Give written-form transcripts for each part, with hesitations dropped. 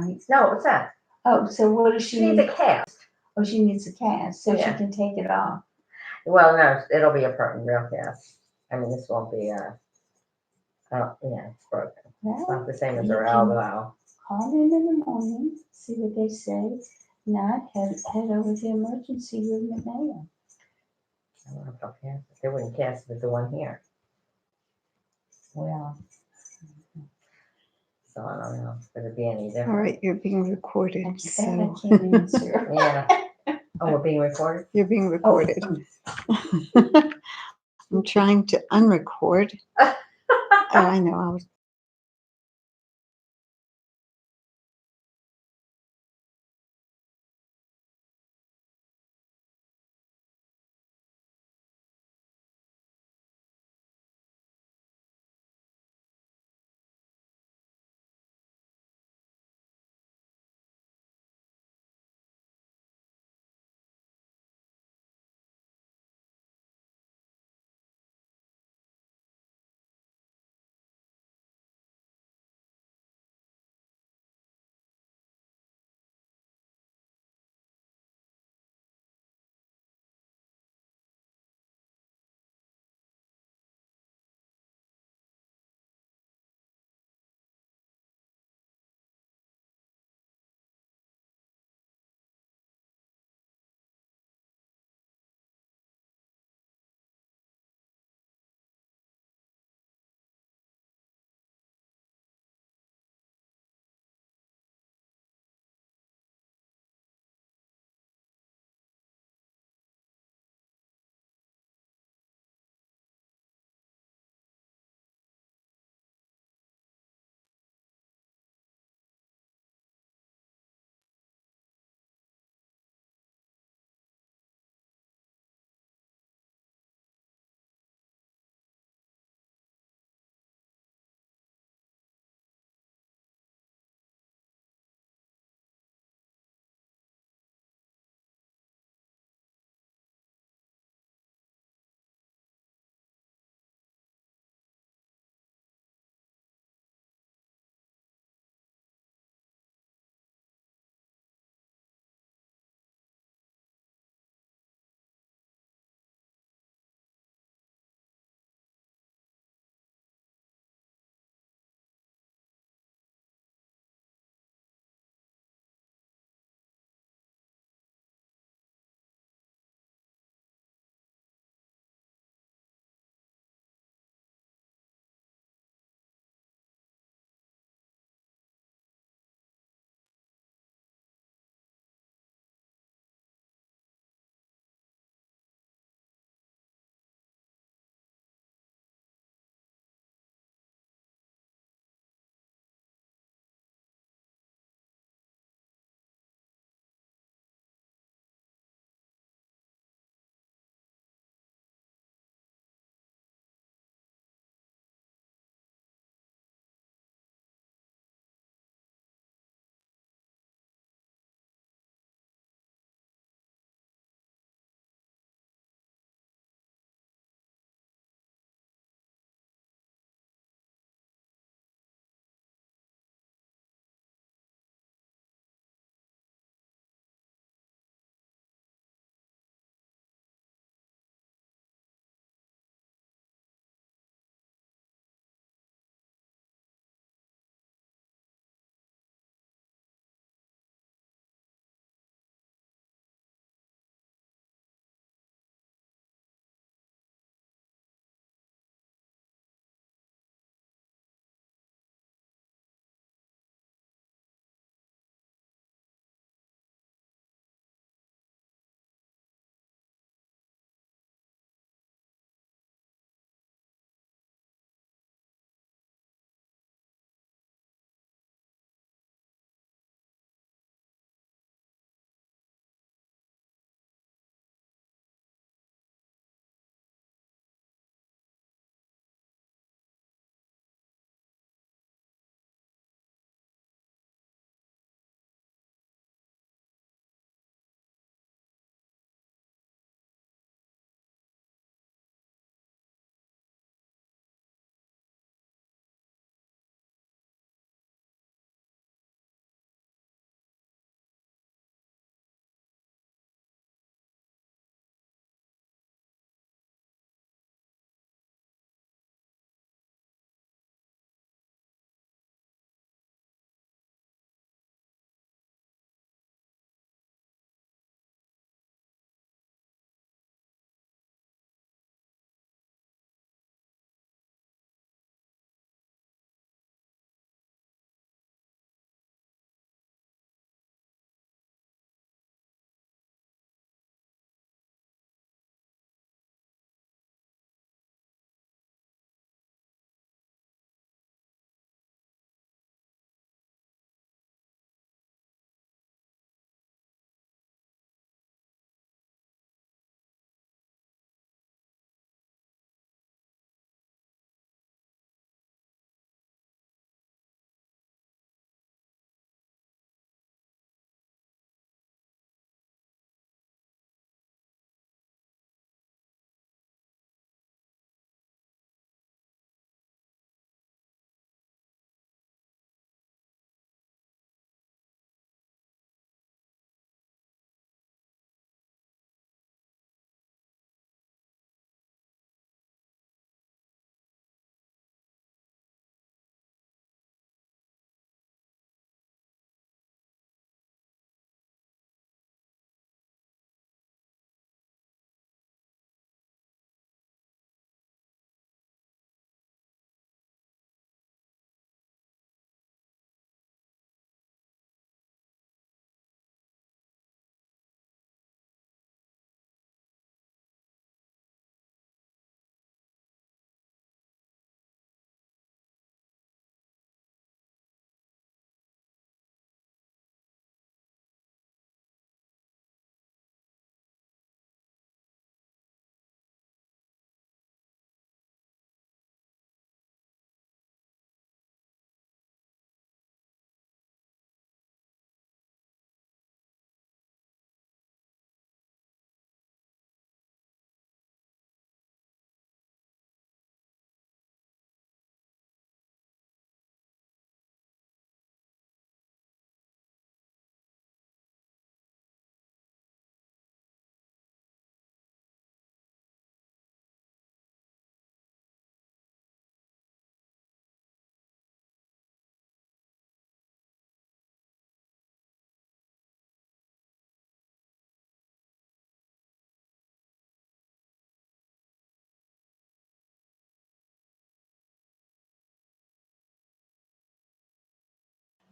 right? No, what's that? Oh, so what does she She needs need? a cast. Oh, she needs a cast so she Yeah. can take it off. Well, no, it'll be a real cast. I mean, this won't be yeah, it's broken. It's not the same as You her can elbow. call in the morning, see what they say. Not head over to the emergency room at Mayo. I don't know if they'll cast it. They wouldn't cast it with the one here. Well, So I don't know if it'd be any All different. right, you're being recorded. that's So bad. I can't answer. Yeah. Oh, we're being recorded? you're being Oh, recorded. I'm trying to unrecord. Oh, I know. I was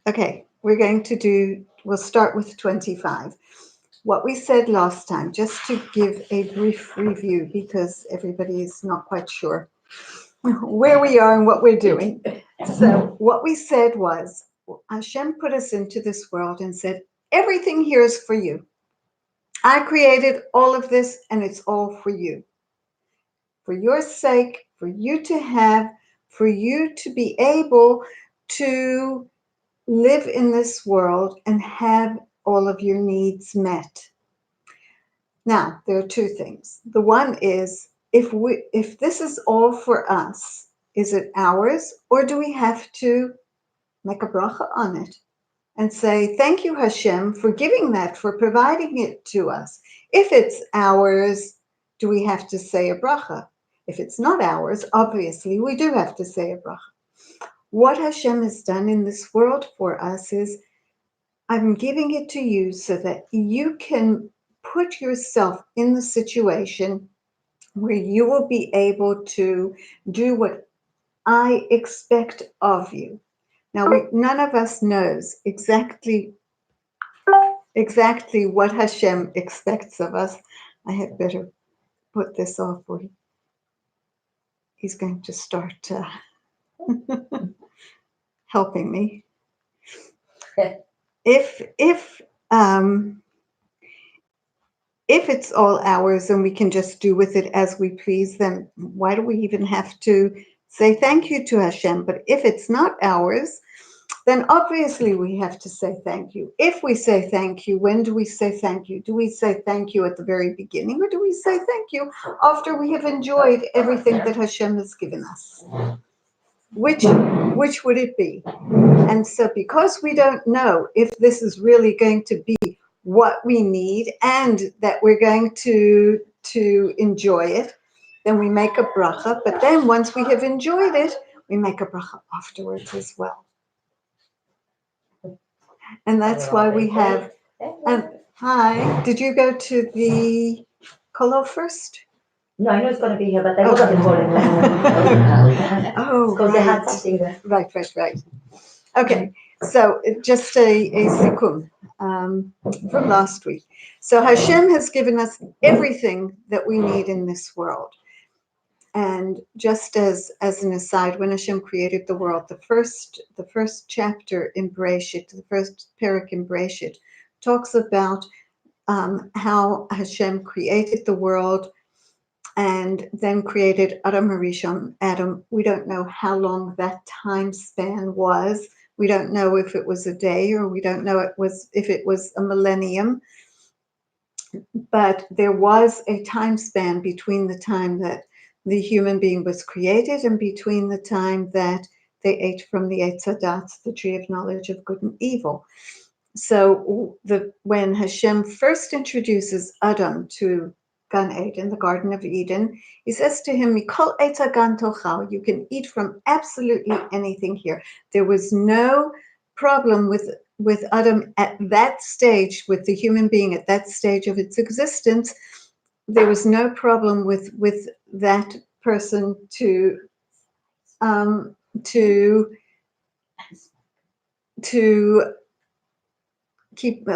Okay, we'll start with 25. What we said last time, just to give a brief review because everybody is not quite sure where we are and what we're doing. So what we said was, Hashem put us into this world and said, everything here is for you. I created all of this and it's all for you. For your sake, for you to have, for you to be able to live in this world and have all of your needs met. Now, there are two things. The one is, if this is all for us, is it ours, or do we have to make a bracha on it and say, thank you, Hashem, for giving that, for providing it to us? If it's ours, do we have to say a bracha? If it's not ours, obviously, we do have to say a bracha. What Hashem has done in this world for us is, I'm giving it to you so that you can put yourself in the situation where you will be able to do what I expect of you. Now, none of us knows exactly what Hashem expects of us. I had better put this off, or he's going to start helping me. If it's all ours and we can just do with it as we please, then why do we even have to say thank you to Hashem? But if it's not ours, then obviously we have to say thank you. If we say thank you, when do we say thank you? Do we say thank you at the very beginning, or do we say thank you after we have enjoyed everything that Hashem has given us? Which would it be? And so because we don't know if this is really going to be what we need and that we're going to enjoy it, then we make a bracha. But then once we have enjoyed it, we make a bracha afterwards as well. And that's why we have, hi, did you go to the kolo first? No, I know it's going to be here, but they would have been calling me. Oh, Because they had something there. Right. Okay, so just a sikkum from last week. So Hashem has given us everything that we need in this world. And just as an aside, when Hashem created the world, the first chapter in Bereshit, the first parak in Bereshit, talks about how Hashem created the world and then created Adam Harishon, Adam. We don't know how long that time span was. We don't know if it was a day, or we don't know if it was a millennium. But there was a time span between the time that the human being was created and between the time that they ate from the Eitz Hadat, the tree of knowledge of good and evil. So when Hashem first introduces Adam to Gan Eden, the Garden of Eden, he says to him, Mikol Eitz Hagan tochal, you can eat from absolutely anything here. There was no problem with Adam at that stage, with the human being at that stage of its existence. There was no problem with that person to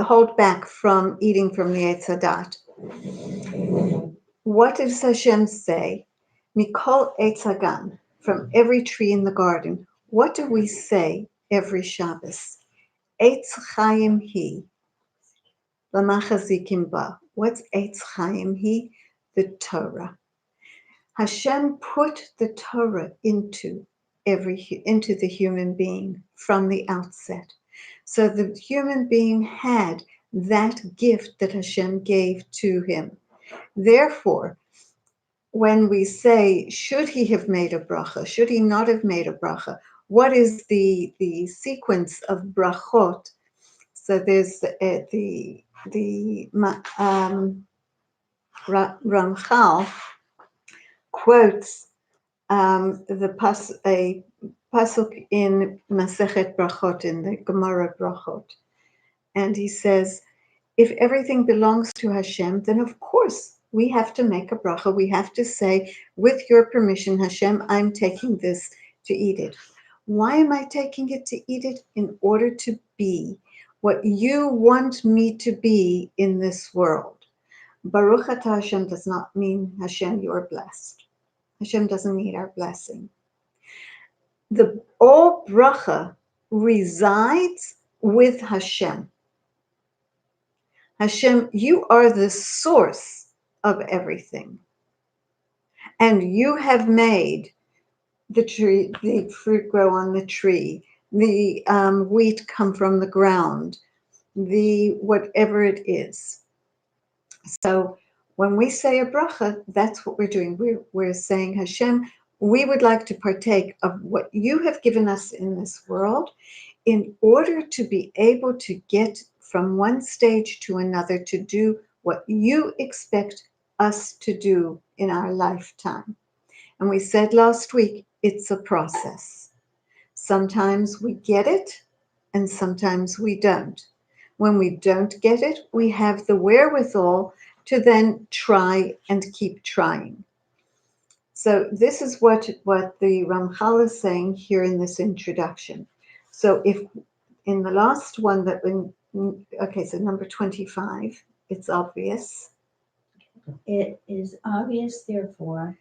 hold back from eating from the Eitz Hadat. What does Hashem say? Mikol Eitz Hagan, from every tree in the garden. What do we say every Shabbos? Eitz Chaim Hi, L'machazikim ba. What's Eitz Chaim Hi? The Torah. Hashem put the Torah into the human being from the outset. So the human being had that gift that Hashem gave to him. Therefore, when we say, should he have made a bracha? Should he not have made a bracha? What is the sequence of brachot? So there's the Ramchal quotes a pasuk in Masechet Brachot, in the Gemara Brachot, and he says, if everything belongs to Hashem, then of course we have to make a bracha. We have to say, with your permission, Hashem, I'm taking this to eat it. Why am I taking it to eat it? In order to be what you want me to be in this world. Baruch atah Hashem does not mean Hashem, you are blessed. Hashem doesn't need our blessing. The all bracha resides with Hashem. Hashem, you are the source of everything. And you have made the tree, the fruit grow on the tree, the wheat come from the ground, the whatever it is. So when we say a bracha, that's what we're doing. We're saying, Hashem, we would like to partake of what you have given us in this world in order to be able to get from one stage to another to do what you expect us to do in our lifetime. And we said last week, it's a process. Sometimes we get it and sometimes we don't. When we don't get it, we have the wherewithal to then try and keep trying. So this is what the Ramchal is saying here in this introduction. So if in the last one okay, so number 25, it's obvious. It is obvious, therefore,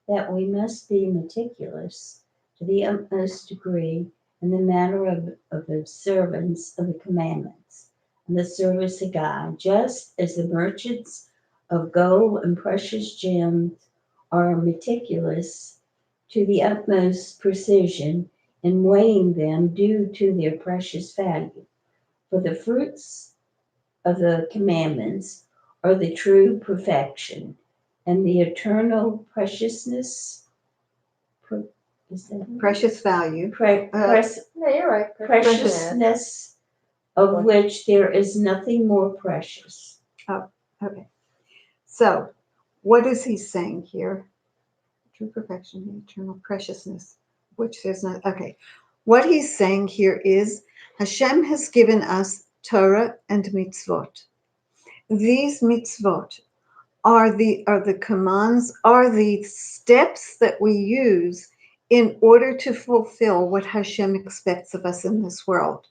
that we must be meticulous to the utmost degree in the matter of observance of the commandments and the service of God, just as the merchants of gold and precious gems are meticulous to the utmost precision in weighing them due to their precious value. For the fruits of the commandments are the true perfection and the eternal preciousness. Precious value. Yeah, you're right. Preciousness of which there is nothing more precious. Okay. So what is he saying here? True perfection, the eternal preciousness, which there's not. Okay. What he's saying here is Hashem has given us Torah and mitzvot. These mitzvot are the commands, are the steps that we use in order to fulfill what Hashem expects of us in this world.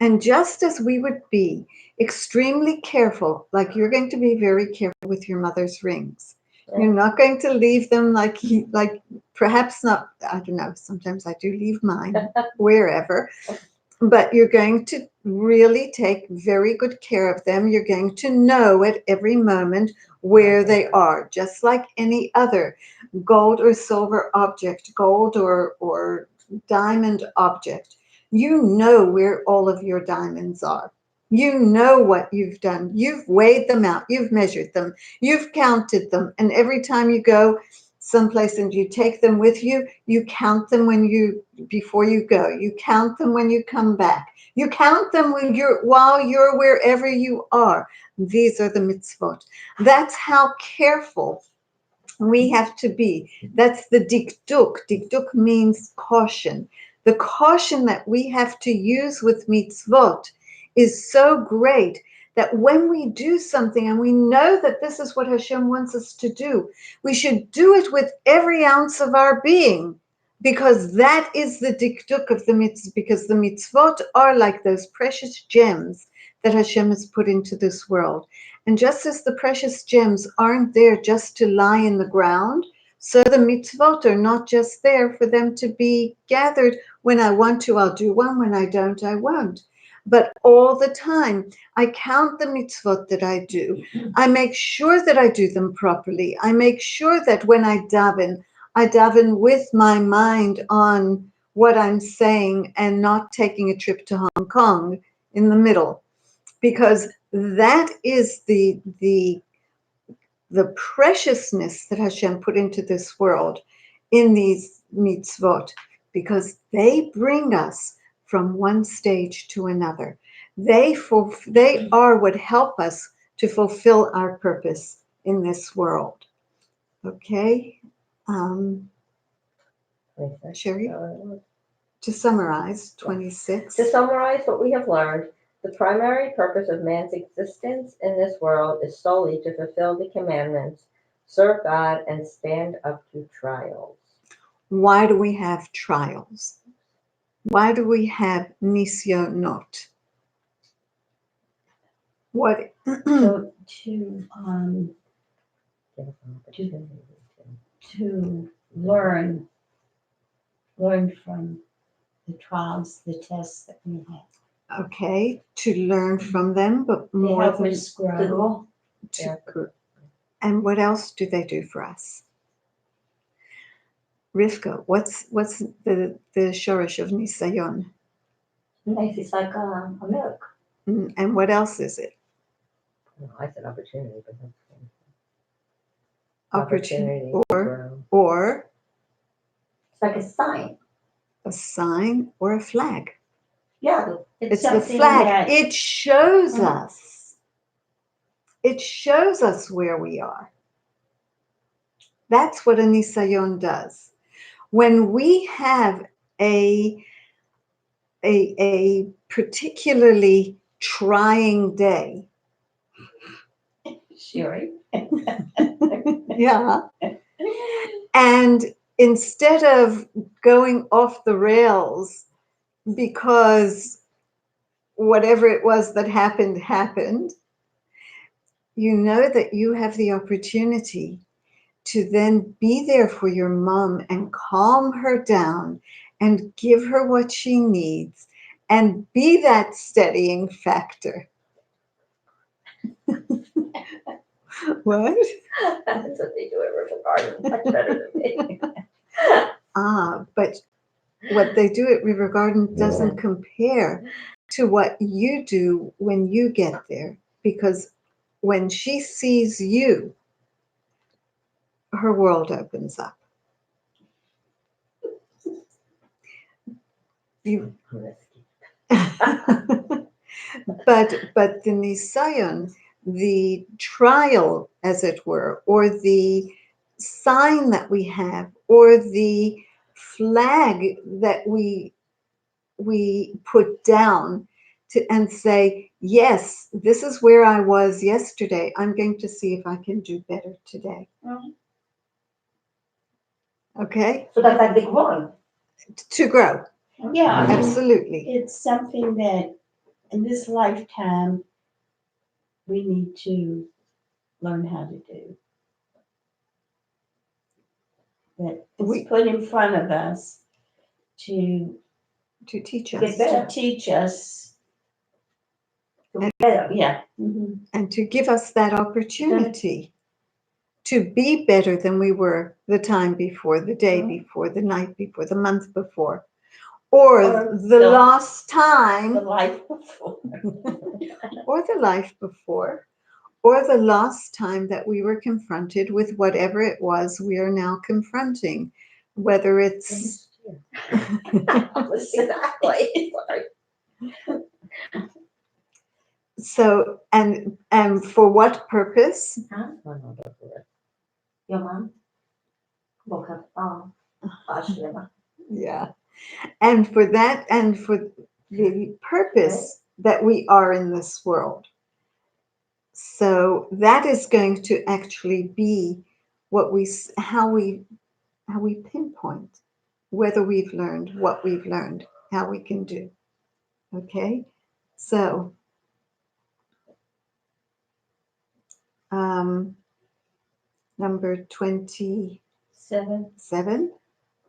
And just as we would be extremely careful, like you're going to be very careful with your mother's rings. Yeah. You're not going to leave them like perhaps not, I don't know, sometimes I do leave mine wherever. But you're going to really take very good care of them. You're going to know at every moment where they are, just like any other gold or silver object, gold or diamond object. You know where all of your diamonds are. You know what you've done. You've weighed them out. You've measured them. You've counted them. And every time you go someplace and you take them with you, you count them before you go. You count them when you come back. You count them while you're wherever you are. These are the mitzvot. That's how careful we have to be. That's the dikduk. Dikduk means caution. The caution that we have to use with mitzvot is so great that when we do something and we know that this is what Hashem wants us to do, we should do it with every ounce of our being, because that is the dikduk of the mitzvah, because the mitzvot are like those precious gems that Hashem has put into this world. And just as the precious gems aren't there just to lie in the ground, so the mitzvot are not just there for them to be gathered. When I want to, I'll do one. When I don't, I won't. But all the time, I count the mitzvot that I do. I make sure that I do them properly. I make sure that when I daven with my mind on what I'm saying and not taking a trip to Hong Kong in the middle, because that is the preciousness that Hashem put into this world in these mitzvot, because they bring us from one stage to another. They are what help us to fulfill our purpose in this world. Okay? Sherry? To summarize, 26. To summarize what we have learned, the primary purpose of man's existence in this world is solely to fulfill the commandments, serve God, and stand up to trials. Why do we have trials? Why do we have nisyonot? What? So Give us an opportunity to learn from the trials, the tests that we have. Okay, to learn from them, but They more help than us grow. to Yeah. grow. And what else do they do for us? Rivka, what's the shorish of nisayon? Makes it like a milk. And what else is it? No, I said opportunity, but that's Opportunity to or grow. or It's like a sign. a sign or a flag. Yeah. It's the something flag. that It shows Mm. us. It shows us where we are. That's what a nisayon does. When we have a particularly trying day, Sherry. yeah, and instead of going off the rails because whatever it was that happened, you know that you have the opportunity to then be there for your mom and calm her down and give her what she needs and be that steadying factor. What? That's what they do at River Garden. Much better than me. But what they do at River Garden doesn't compare to what you do when you get there, because when she sees you, her world opens up. You, but the nisayon, the trial, as it were, or the sign that we have, or the flag that we put down to and say, yes, this is where I was yesterday. I'm going to see if I can do better today. Mhm. Okay, So that's like the growing. to grow, Yeah, I mean, absolutely. it's something that in this lifetime we need to learn how to do. That We- it's put in front of us to To teach To get us better. teach us. Better. Yeah. Mhm. and to give us that opportunity to be better than we were the time before, the day Mhm. before, the night before, the month before, or Or the the- last The time, life before. or the life before, or the last time that we were confronted with whatever it was we are now confronting, whether it's Exactly. Sorry. so, and for what purpose? Huh? Oh, no, go for it. Your mom woke up. Oh, Ashlema. Yeah. And for that, and for the purpose that we are in this world. So that is going to actually be what how we pinpoint whether we've learned what we've learned, how we can do. Okay. So number 27.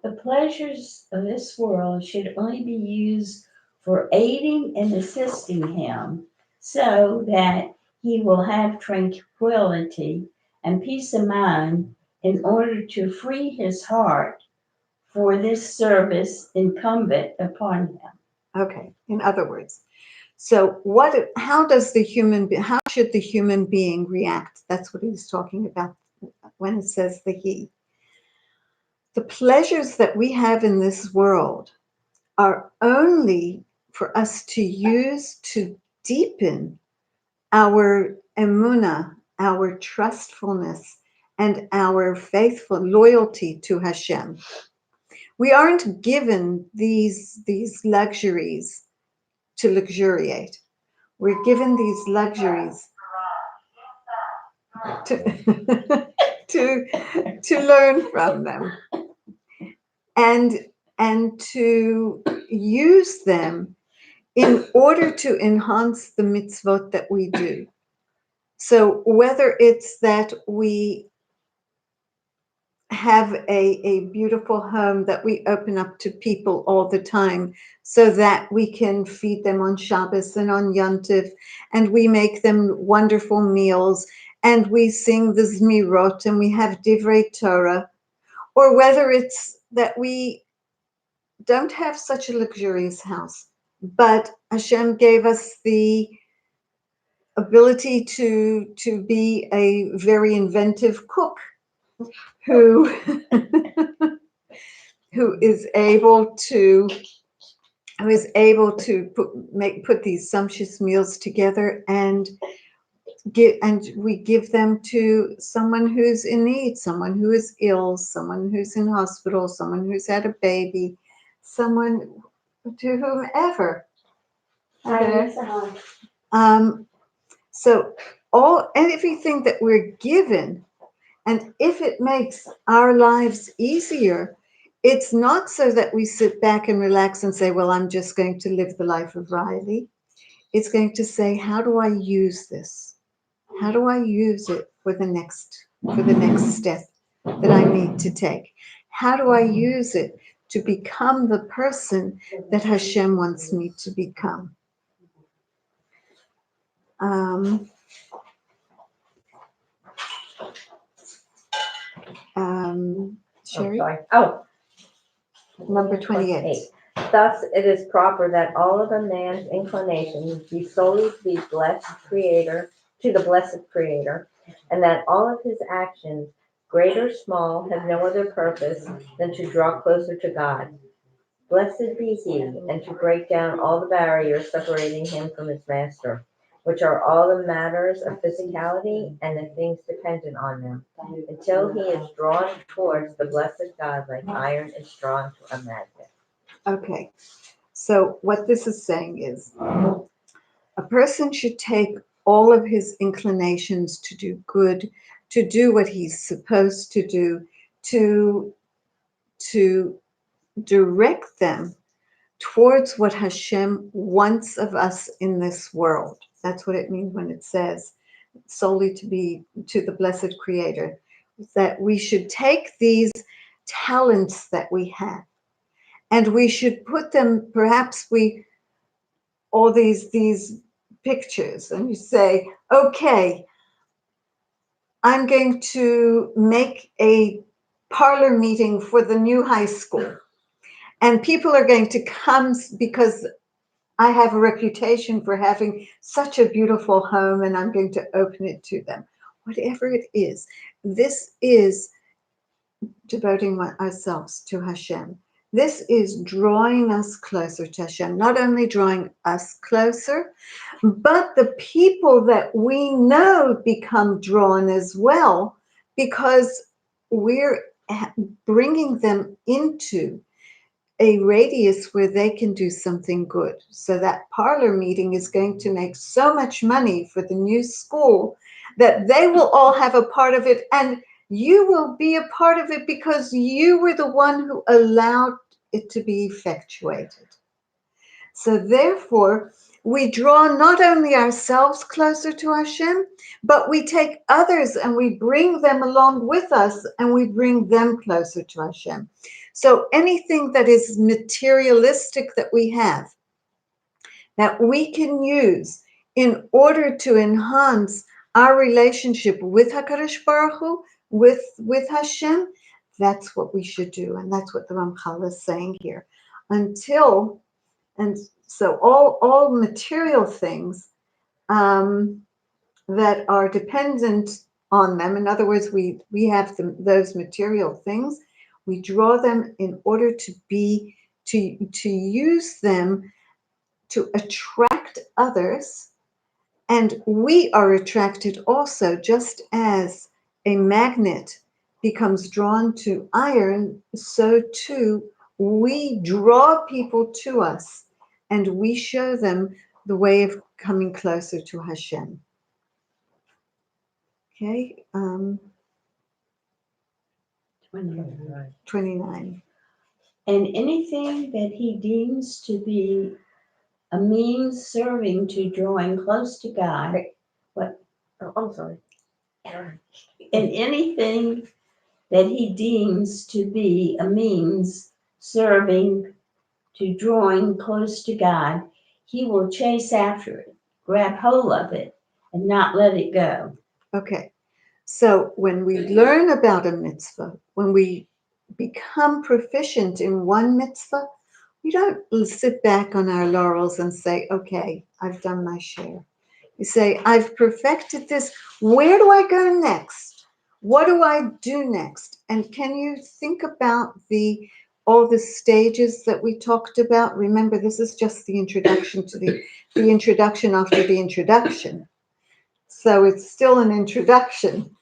The pleasures of this world should only be used for aiding and assisting him so that he will have tranquility and peace of mind in order to free his heart for this service incumbent upon him. Okay. In other words, so how should the human being react? That's what he's talking about when it says the he. The pleasures that we have in this world are only for us to use to deepen our emunah, our trustfulness, and our faithful loyalty to Hashem. We aren't given these luxuries to luxuriate. We're given these luxuries to, to learn from them and to use them in order to enhance the mitzvot that we do. So whether it's that we have a beautiful home that we open up to people all the time so that we can feed them on Shabbos and on Yontif, and we make them wonderful meals, and we sing the Zmirot, and we have Divrei Torah, or whether it's that we don't have such a luxurious house, but Hashem gave us the ability to be a very inventive cook who who is able to put these sumptuous meals together and we give them to someone who's in need, someone who is ill, someone who's in hospital, someone who's had a baby, someone to whomever. So everything that we're given, and if it makes our lives easier, it's not so that we sit back and relax and say, well, I'm just going to live the life of Riley. It's going to say, how do I use this? How do I use it for the next step that I need to take? How do I use it to become the person that Hashem wants me to become? Sherry? Sorry. Oh, Number 28. Thus it is proper that all of a man's inclinations be solely to the blessed Creator, and that all of his actions, great or small, have no other purpose than to draw closer to God. Blessed be he, and to break down all the barriers separating him from his master, which are all the matters of physicality and the things dependent on them, until he is drawn towards the blessed God like iron is drawn to a magnet. Okay, so what this is saying is a person should take all of his inclinations to do good, to do what he's supposed to do, to direct them towards what Hashem wants of us in this world. That's what it means when it says solely to be to the blessed Creator, that we should take these talents that we have and we should put them, perhaps all these pictures, and you say, okay, I'm going to make a parlor meeting for the new high school. And people are going to come because I have a reputation for having such a beautiful home, and I'm going to open it to them. Whatever it is, this is devoting ourselves to Hashem. This is drawing us closer to Hashem, not only drawing us closer, but the people that we know become drawn as well, because we're bringing them into a radius where they can do something good. So that parlor meeting is going to make so much money for the new school that they will all have a part of it, and you will be a part of it because you were the one who allowed it to be effectuated. So therefore, we draw not only ourselves closer to Hashem, but we take others and we bring them along with us, and we bring them closer to Hashem. So anything that is materialistic that we have, that we can use in order to enhance our relationship with HaKadosh Baruch Hu, with Hashem, that's what we should do. And that's what the Ramchal is saying here. So all material things that are dependent on them, in other words, we have those material things, we draw them in order to use them to attract others, and we are attracted also, just as a magnet becomes drawn to iron, so too we draw people to us, and we show them the way of coming closer to Hashem. Okay, 29. and anything that he deems to be a means serving to drawing close to God, Oh, I'm sorry. and anything that he deems to be a means serving to drawing close to God, he will chase after it, grab hold of it, and not let it go. Okay. So when we learn about a mitzvah, when we become proficient in one mitzvah, we don't sit back on our laurels and say, okay, I've done my share. You say, I've perfected this. Where do I go next? What do I do next? And can you think about all the stages that we talked about? Remember, this is just the introduction to the introduction after the introduction. So it's still an introduction.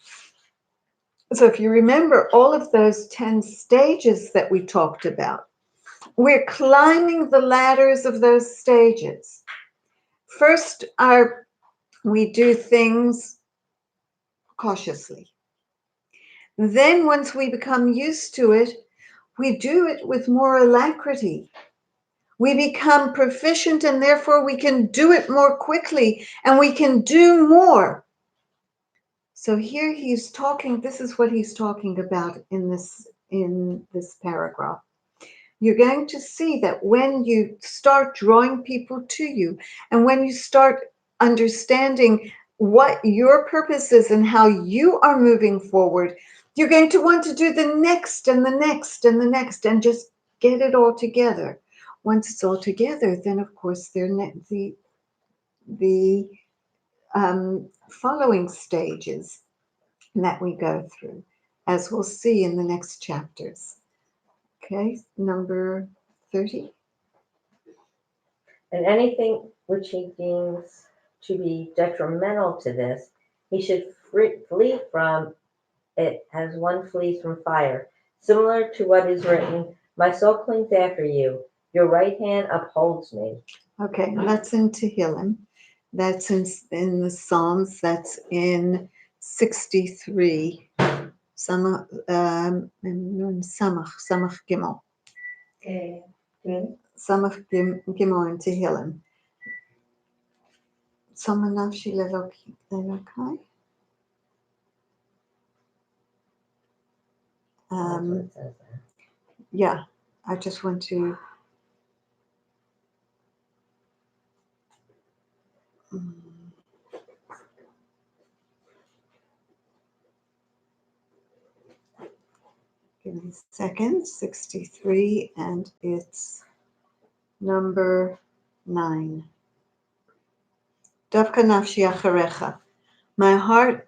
So if you remember all of those 10 stages that we talked about, we're climbing the ladders of those stages. First, we do things cautiously. Then once we become used to it, we do it with more alacrity. We become proficient and therefore we can do it more quickly and we can do more. So here he's talking, this is what he's talking about in this paragraph. You're going to see that when you start drawing people to you and when you start understanding what your purpose is and how you are moving forward, you're going to want to do the next and the next and the next and just get it all together. Once it's all together, then of course the following stages that we go through, as we'll see in the next chapters. Okay, number 30. And anything which he deems to be detrimental to this, he should flee from it as one flees from fire. Similar to what is written, my soul clings after you, your right hand upholds me. Okay, that's in Tehillim. That's in the Psalms. That's in 63. Samach Gimel. Samach Gimel in Tehillim. Samanavshi Lelokai. That's what it says there. Yeah, I just want to. Give me a second. 63, and it's number 9. Davka nafshi acharecha. My heart,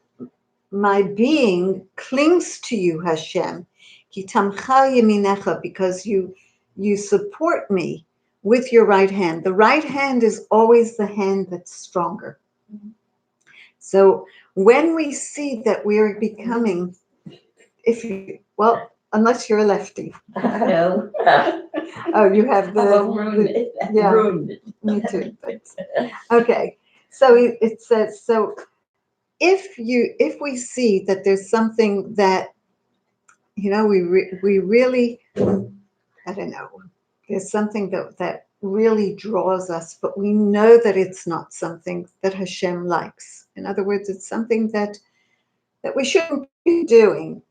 my being clings to you, Hashem. Ki tamcha yeminecha, because you support me with your right hand. The right hand is always the hand that's stronger. So when we see that we are becoming, unless you're a lefty. No. Oh, you have yeah. Ruined. Me too. Okay. So it says, so if we see that there's something that, we really, I don't know, there's something that really draws us, but we know that it's not something that Hashem likes. In other words, it's something that we shouldn't be doing.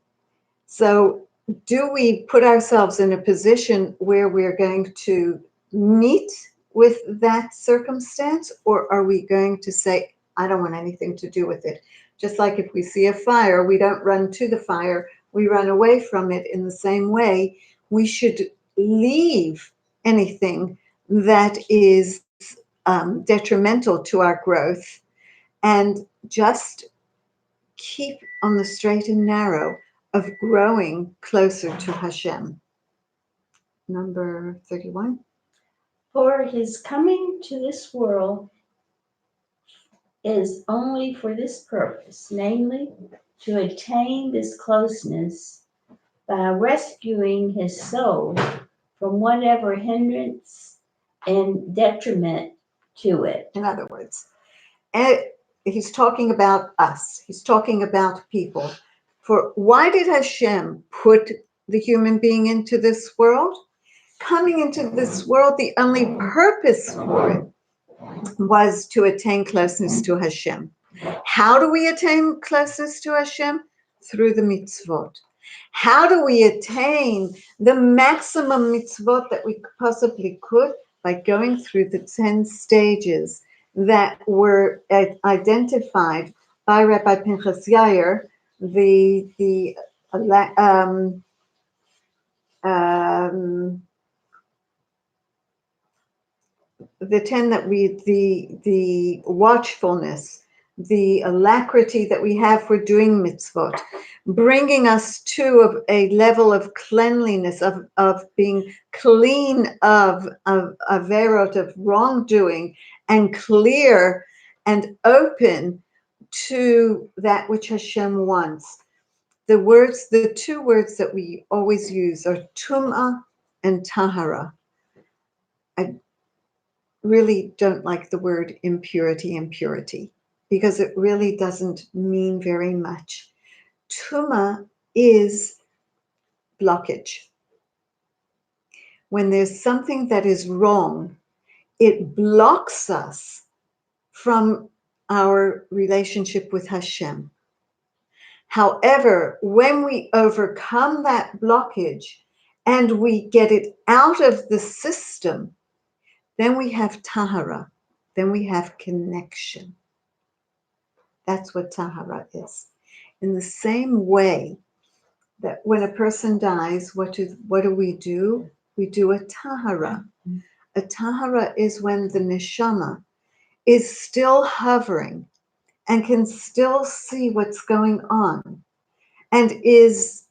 So do we put ourselves in a position where we're going to meet with that circumstance, or are we going to say, I don't want anything to do with it? Just like if we see a fire, we don't run to the fire, we run away from it. In the same way, we should leave anything that is detrimental to our growth and just keep on the straight and narrow of growing closer to Hashem. Number 31. For his coming to this world is only for this purpose, namely, to attain this closeness by rescuing his soul from whatever hindrance and detriment to it. In other words, he's talking about us. He's talking about people. For why did Hashem put the human being into this world? coming into this world, the only purpose for it was to attain closeness to Hashem. How do we attain closeness to Hashem? Through the mitzvot. How do we attain the maximum mitzvot that we possibly could? By going through the 10 stages that were identified by Rabbi Pinchas Yair, the the 10 that the watchfulness, the alacrity that we have for doing mitzvot, bringing us to a level of cleanliness, of being clean of averot, of wrongdoing, and clear and open to that which Hashem wants. The two words that we always use are tum'ah and tahara. I really don't like the word impurity, because it really doesn't mean very much. Tuma is blockage. When there's something that is wrong, it blocks us from our relationship with Hashem. However, when we overcome that blockage and we get it out of the system, then we have tahara, then we have connection. That's what tahara is. In the same way that when a person dies, what do we do? We do a tahara. A tahara is when the neshama is still hovering and can still see what's going on and is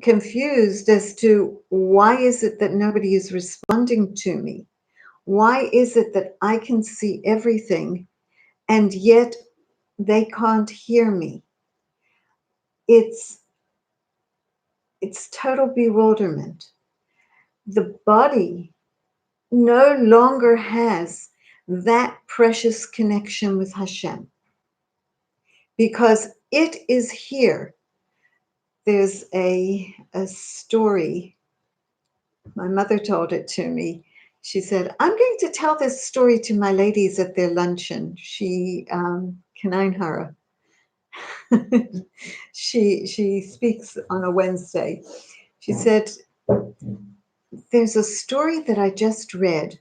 confused as to why is it that nobody is responding to me? Why is it that I can see everything and yet they can't hear me? It's total bewilderment. The body no longer has that precious connection with Hashem because it is here. There's a story. My mother told it to me. She said, I'm going to tell this story to my ladies at their luncheon. She, Kaneinhara. She speaks on a Wednesday. She said, there's a story that I just read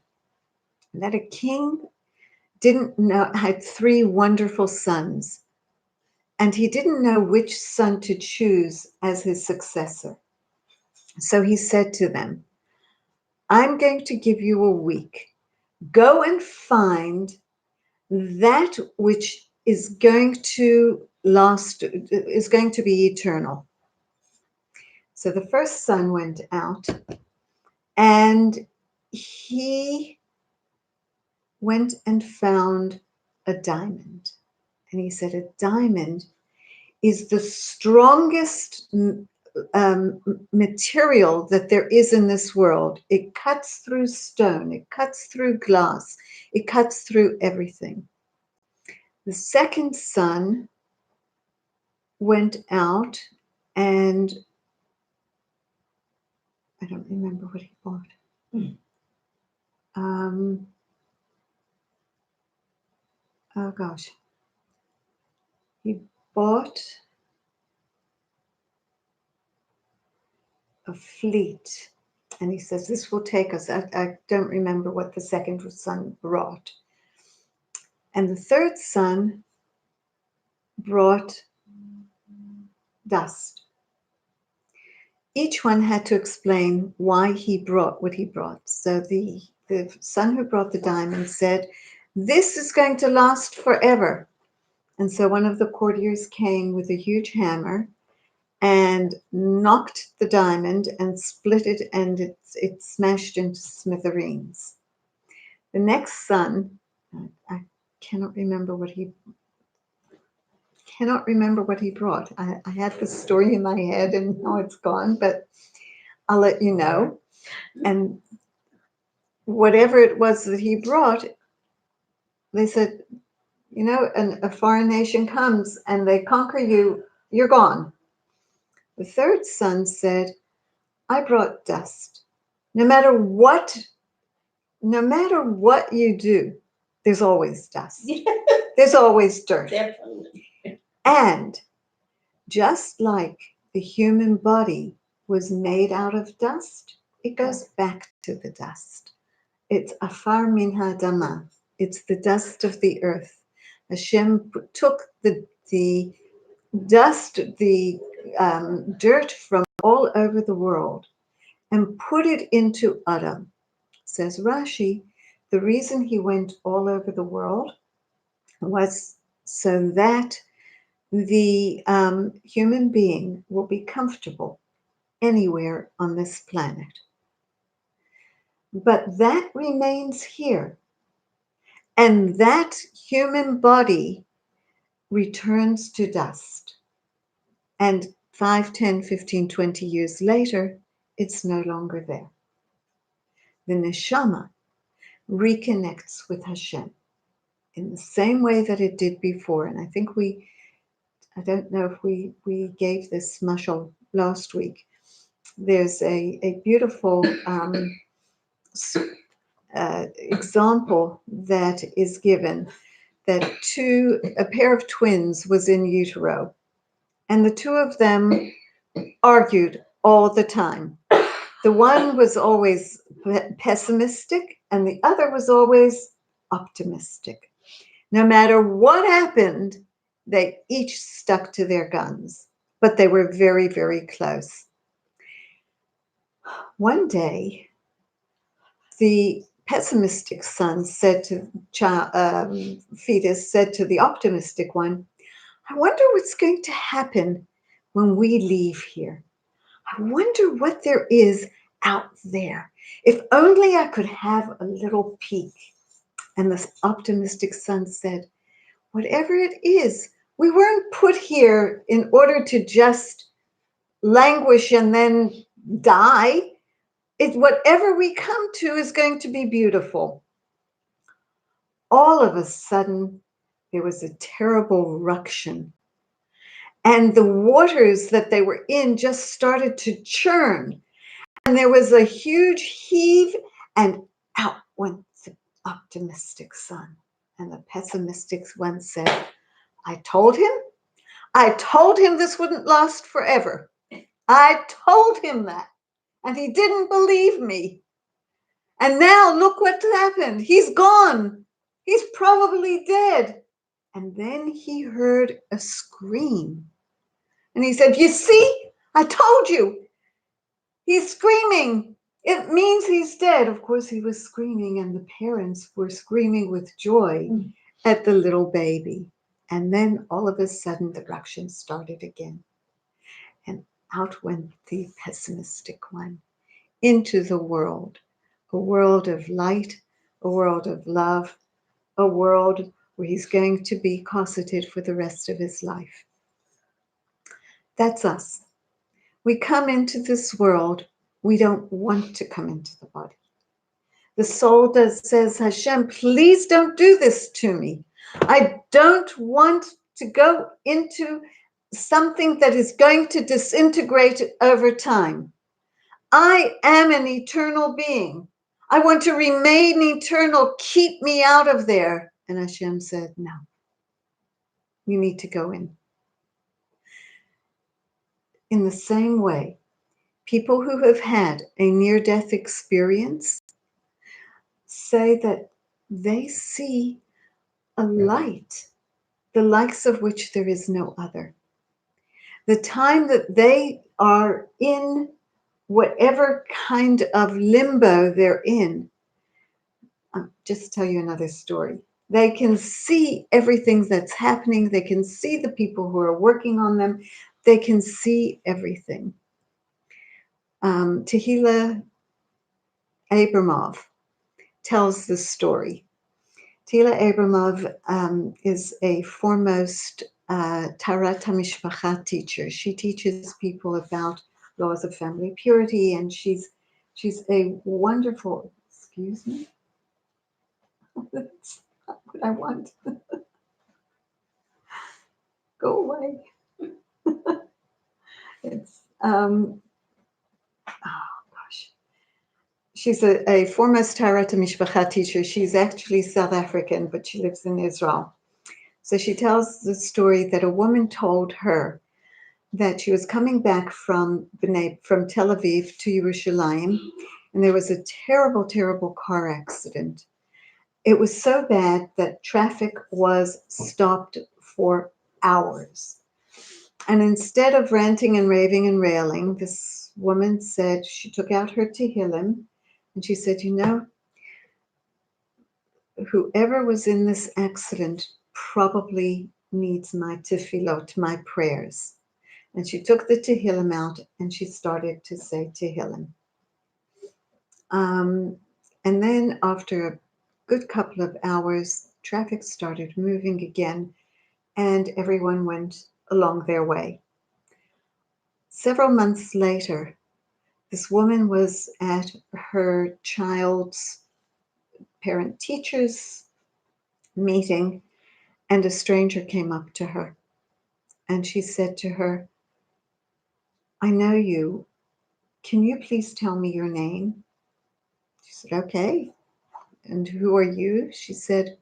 that a king didn't know, had 3 wonderful sons, and he didn't know which son to choose as his successor. So he said to them, I'm going to give you a week. Go and find that which is going to last, is going to be eternal. So the first son went out and he went and found a diamond. And he said, a diamond is the strongest material that there is in this world. It cuts through stone, it cuts through glass, it cuts through everything. The second son went out and I don't remember what he bought. Oh gosh. He bought a fleet. And he says, this will take us. I don't remember what the second son brought. And the third son brought dust. Each one had to explain why he brought what he brought. So the son who brought the diamond said, this is going to last forever. And so one of the courtiers came with a huge hammer and knocked the diamond and split it, and it smashed into smithereens. The next son, I cannot remember what he brought. I had the story in my head and now it's gone, but I'll let you know. And whatever it was that he brought, they said, you know, a foreign nation comes and they conquer you, you're gone. The third son said, I brought dust. No matter what you do, there's always dust. There's always dirt. Definitely. And just like the human body was made out of dust, it goes back to the dust. It's afar min ha'adama. It's the dust of the earth. Hashem took the dust, the dirt from all over the world and put it into Adam. Says Rashi, the reason he went all over the world was so that the human being will be comfortable anywhere on this planet. But that remains here. And that human body returns to dust. And 5, 10, 15, 20 years later, it's no longer there. The neshama reconnects with Hashem in the same way that it did before. And I think I don't know if we gave this mashal last week. There's a beautiful example that is given that a pair of twins was in utero, and the two of them argued all the time. The one was always pessimistic, and the other was always optimistic. No matter what happened, they each stuck to their guns, but they were very, very close. One day, the pessimistic son said to fetus said to the optimistic one, "I wonder what's going to happen when we leave here. I wonder what there is out there. If only I could have a little peek." And the optimistic son said, "Whatever it is, we weren't put here in order to just languish and then die. Whatever we come to is going to be beautiful." All of a sudden, there was a terrible ruction, and the waters that they were in just started to churn, and there was a huge heave, and out went the optimistic son. And the pessimistic one said, I told him this wouldn't last forever. I told him that, and he didn't believe me. And now look what happened. He's gone. He's probably dead." And then he heard a scream. And he said, "You see, I told you. He's screaming. It means he's dead." Of course, he was screaming, and the parents were screaming with joy at the little baby. And then all of a sudden, the ruction started again. And out went the pessimistic one into the world, a world of light, a world of love, a world where he's going to be cosseted for the rest of his life. That's us. We come into this world. We don't want to come into the body. The soul says, "Hashem, please don't do this to me. I don't want to go into something that is going to disintegrate over time. I am an eternal being. I want to remain eternal. Keep me out of there." And Hashem said, "No, you need to go in." In the same way, people who have had a near-death experience say that they see a light, the likes of which there is no other. The time that they are in whatever kind of limbo they're in, I'll just tell you another story. They can see everything that's happening. They can see the people who are working on them. They can see everything. Tehila Abramov tells the story. Tehila Abramov is a foremost Tarat HaMishpacha teacher. She teaches people about laws of family purity, and she's a wonderful, excuse me, that's not what I want. Go away. It's oh gosh. she's a foremost Taharat Mishpacha teacher. She's actually South African, but she lives in Israel. So she tells the story that a woman told her that she was coming back from Tel Aviv to Yerushalayim, and there was a terrible, terrible car accident. It was so bad that traffic was stopped for hours. And instead of ranting and raving and railing, this woman said, she took out her Tehillim, and she said, you know, whoever was in this accident probably needs my tefillot, my prayers. And she took the Tehillim out and she started to say Tehillim. And then after a good couple of hours, traffic started moving again and everyone went along their way. Several months later, this woman was at her child's parent-teachers meeting, and a stranger came up to her. And she said to her, I know you. Can you please tell me your name? She said, okay. And who are you? She said,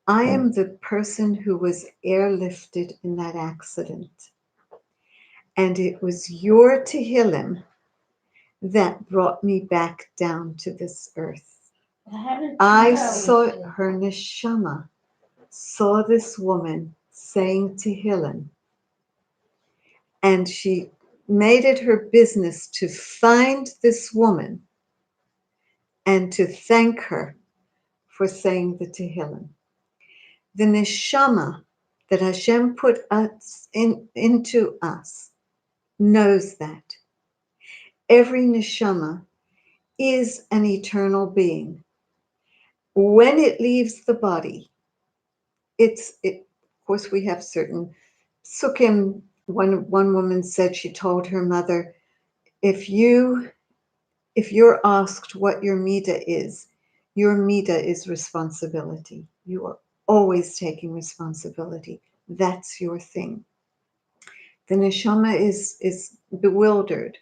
I am the person who was airlifted in that accident. And it was your Tehillim that brought me back down to this earth. How did you I know? saw her neshama, saw this woman saying Tehillim, and she made it her business to find this woman and to thank her for saying the Tehillim. The neshama that Hashem put us into us knows that. Every neshama is an eternal being. When it leaves the body, of course, we have certain sukkim. One woman said she told her mother, if you're asked what your midah is, your midah is responsibility. You are always taking responsibility. That's your thing. The neshama is bewildered.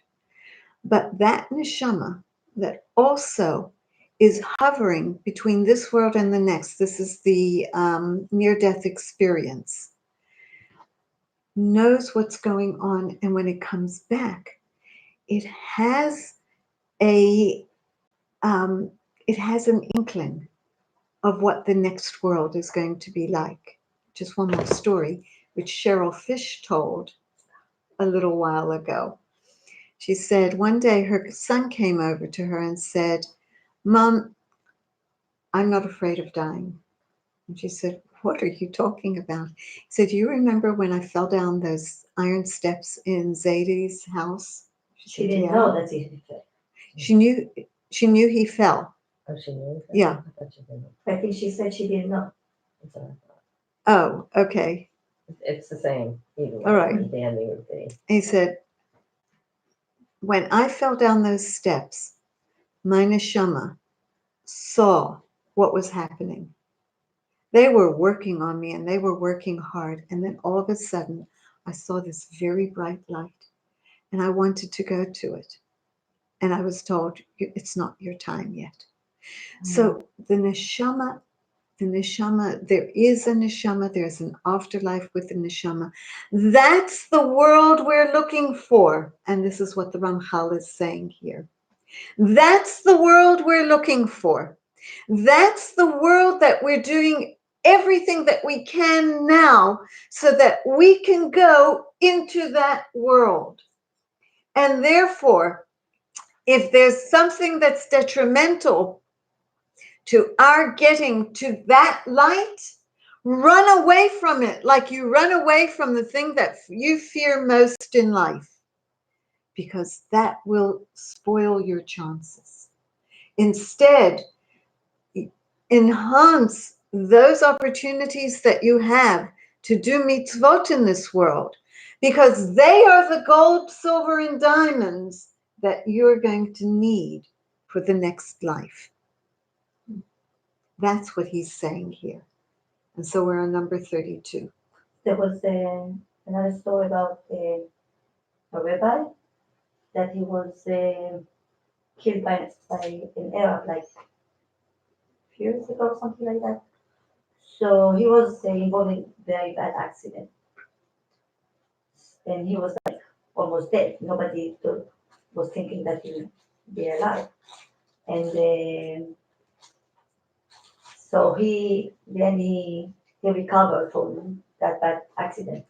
But that neshama that also is hovering between this world and the next, this is the near-death experience, knows what's going on, and when it comes back, it has an inkling of what the next world is going to be like. Just one more story, which Cheryl Fish told a little while ago. She said one day her son came over to her and said, Mom, I'm not afraid of dying. And she said, what are you talking about? He said, you remember when I fell down those iron steps in Zadie's house? She said, didn't "Yeah." know that's easy to She knew he fell. Oh, she knew? Yeah. I thought she didn't. I think she said she didn't know. That's what I thought. Oh, okay. It's the same. Either way. All right. The ending would be. He said, when I fell down those steps, my neshama saw what was happening. They were working on me and they were working hard. And then all of a sudden, I saw this very bright light and I wanted to go to it. And I was told, it's not your time yet. So the neshama, there is a neshama, there's an afterlife with the neshama. That's the world we're looking for. And this is what the Ramchal is saying here. That's the world we're looking for. That's the world that we're doing everything that we can now so that we can go into that world. And therefore, if there's something that's detrimental to our getting to that light, run away from it like you run away from the thing that you fear most in life, because that will spoil your chances. Instead, enhance those opportunities that you have to do mitzvot in this world, because they are the gold, silver, and diamonds that you're going to need for the next life. That's what he's saying here. And so we're on number 32. There was another story about a rabbi that he was killed by an Arab like few years ago, something like that. So he was involved in very bad accident, and he was like almost dead. Nobody was thinking that he would be alive, and so he recovered from that bad accident.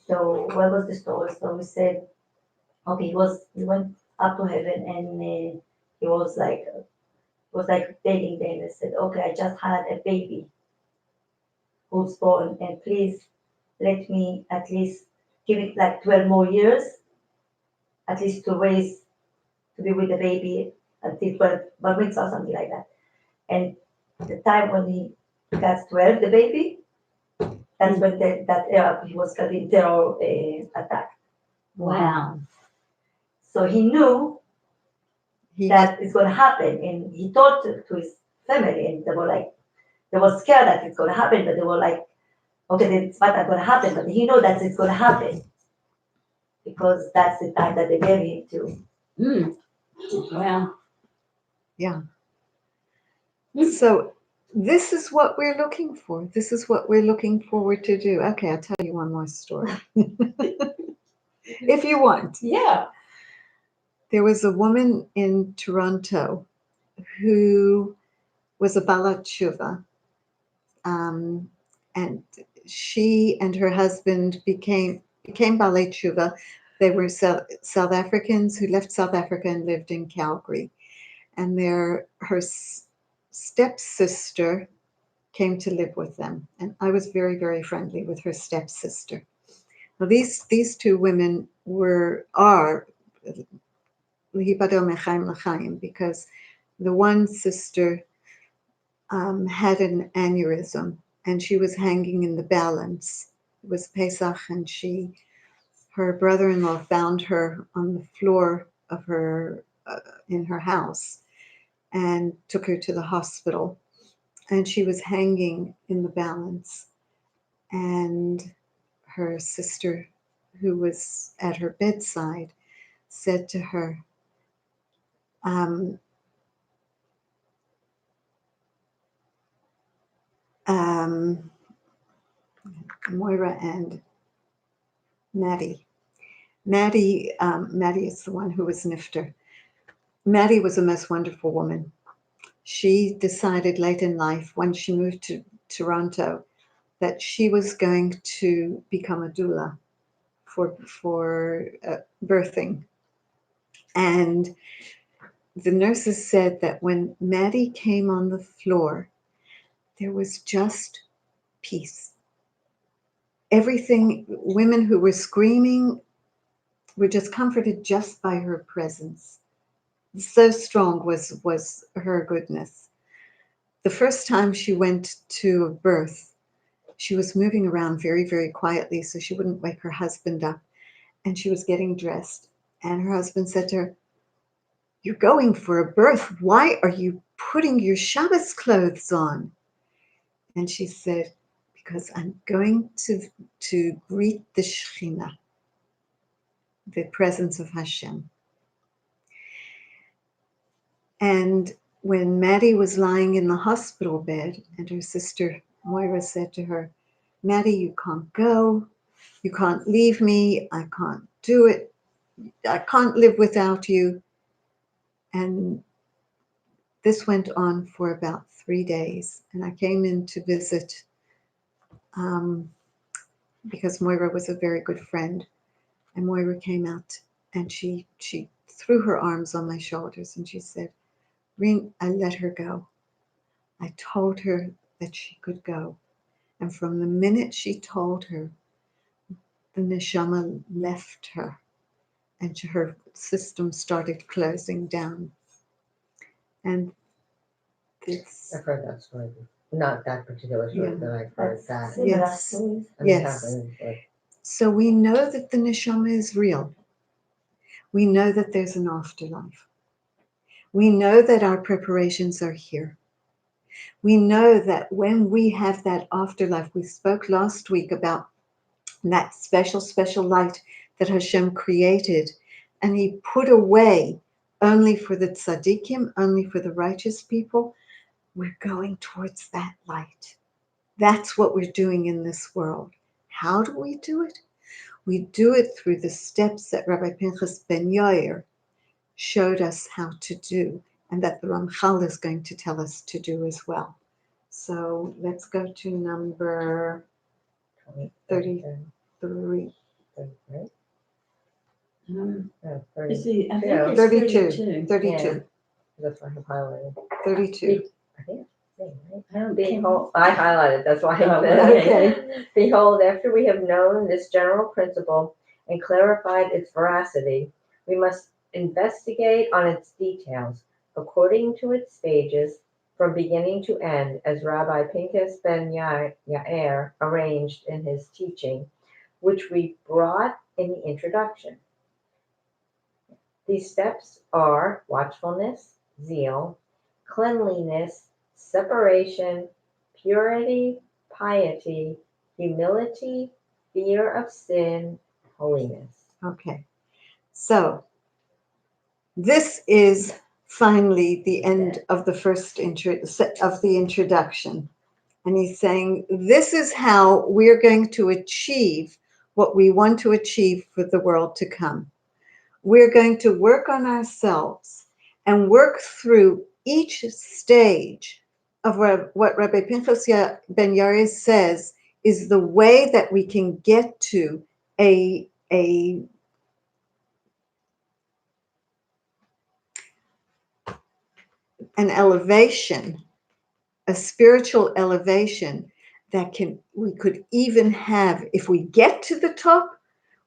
So what was the story? So we said, okay, he went up to heaven, and he was like begging them and said, okay, I just had a baby who's born, and please let me at least give it like 12 more years, at least to be with the baby until 12 weeks or something like that. And the time when he got 12, the baby, that's when he was killed in terror attack. Wow. So he knew He that it's going to happen, and he told to his family, and they were scared that it's going to happen, but they were like, okay, it's not going to happen, but he knew that it's going to happen because that's the time that they gave him to. Mm. Wow. So this is what we're looking for. This is what we're looking forward to do. Okay, I'll tell you one more story. If you want. Yeah. There was a woman in Toronto who was a Balat Tshuva, and she and her husband became Balei Tshuva. They were South Africans who left South Africa and lived in Calgary. And her stepsister came to live with them. And I was very, very friendly with her stepsister. Well, these two women are Lihibado Mechaim L'chaim, because the one sister had an aneurysm and she was hanging in the balance. It was Pesach, and her brother-in-law found her on the floor of her in her house and took her to the hospital, and she was hanging in the balance. And her sister, who was at her bedside, said to her, um, Moira and Maddie. Maddie is the one who was Nifter. Maddie was a most wonderful woman. She decided late in life, when she moved to Toronto, that she was going to become a doula for birthing. And the nurses said that when Maddie came on the floor, there was just peace. Everything, women who were screaming were just comforted just by her presence. So strong was her goodness. The first time she went to a birth, she was moving around very, very quietly so she wouldn't wake her husband up. And she was getting dressed. And her husband said to her, "You're going for a birth. Why are you putting your Shabbos clothes on?" And she said, "Because I'm going to greet the Shekhinah, the presence of Hashem." And when Maddie was lying in the hospital bed, and her sister Moira said to her, "Maddie, you can't go. You can't leave me. I can't do it. I can't live without you." And this went on for about 3 days. And I came in to visit because Moira was a very good friend. And Moira came out and she threw her arms on my shoulders and she said, "Rin, I let her go. I told her that she could go." And from the minute she told her, the neshama left her and her system started closing down. And it's... I've heard that story. Not that particular story, Yeah. but I've heard that. Yes. I mean, Yes. happened, like, So we know that the neshama is real. We know that there's an afterlife. We know that our preparations are here. We know that when we have that afterlife, we spoke last week about that special, special light that Hashem created, and He put away only for the tzaddikim, only for the righteous people. We're going towards that light. That's what we're doing in this world. How do we do it? We do it through the steps that Rabbi Pinchas Ben Yair showed us how to do, and that the Ramchal is going to tell us to do as well. So let's go to number 33. 33? Um, No, Is 30. I think Yeah. it's 32. 32. 32. That's why I have highlighted. 32. I think it's the same, right? I don't Behold, I highlighted, that's why I Oh, said. okay. Behold, after we have known this general principle and clarified its veracity, we must investigate on its details, according to its stages, from beginning to end, as Rabbi Pinchas Ben Yair arranged in his teaching, which we brought in the introduction. These steps are watchfulness, zeal, cleanliness, separation, purity, piety, humility, fear of sin, holiness. Okay. So this is finally the end of the first of the introduction. And he's saying, this is how we're going to achieve what we want to achieve for the world to come. We're going to work on ourselves and work through each stage of what Rabbi Pinchas Ben Yair says is the way that we can get to an elevation, a spiritual elevation that we could even have, if we get to the top,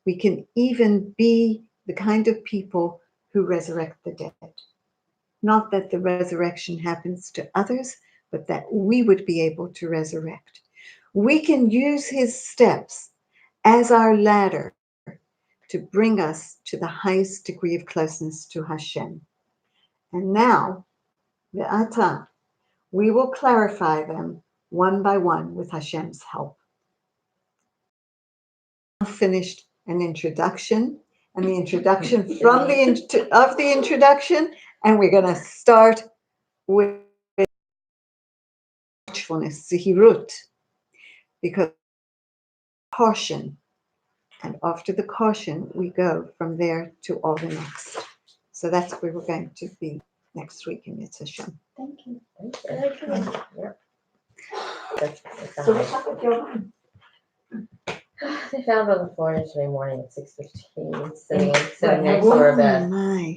we can even be the kind of people who resurrect the dead. Not that the resurrection happens to others, but that we would be able to resurrect. We can use his steps as our ladder to bring us to the highest degree of closeness to Hashem. And now, Ve'ata, we will clarify them one by one with Hashem's help. Finished an introduction, and the introduction from the introduction, and we're going to start with watchfulness, zihirut, because caution, and after the caution, we go from there to all the next. So that's where we're going to be next week in Yitzhak Hashem. Thank you. Yep. That's So what's up with your mind? They found on the floor yesterday morning at 6:15, sitting What, next to our Oh bed. my.